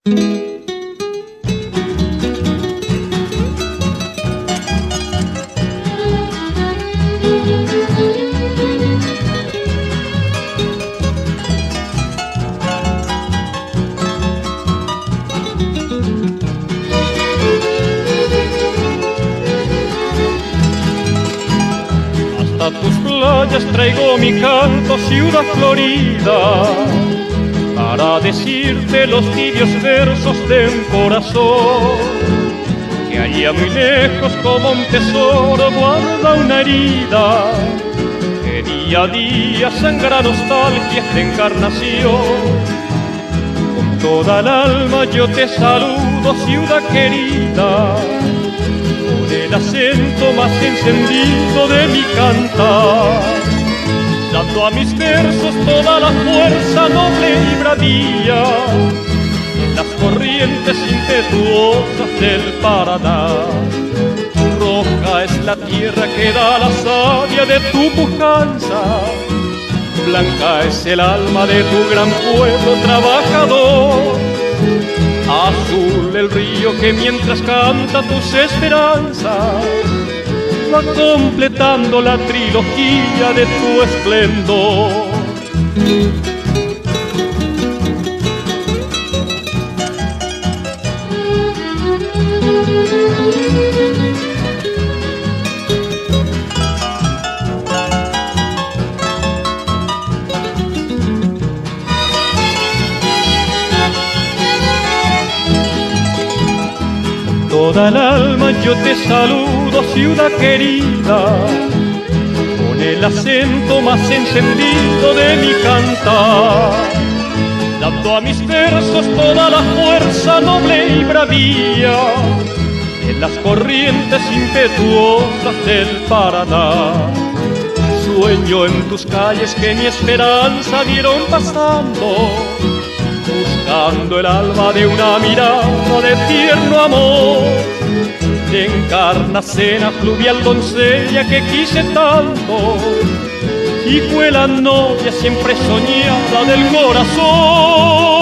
A tus playas traigo mi canto, ciudad florida, para decirte los tibios versos de un corazón que allá muy lejos como un tesoro guarda una herida, que día a día sangra nostalgia de encarnación. Con toda el alma yo te saludo, ciudad querida, el acento más encendido de mi cantar, dando a mis versos toda la fuerza noble y bravía, en las corrientes impetuosas del Paraná. Roja es la tierra que da la savia de tu pujanza, blanca es el alma de tu gran pueblo trabajador. Azul el río que mientras canta tus esperanzas va completando la trilogía de tu esplendor. Toda el alma yo te saludo, ciudad querida, con el acento más encendido de mi cantar, dando a mis versos toda la fuerza noble y bravía, en las corrientes impetuosas del Paraná. Sueño en tus calles que mi esperanza vieron pasando, buscando el alma de una mirada de tierno amor, de encarnacena fluvial doncella que quise tanto, y fue la novia siempre soñada del corazón.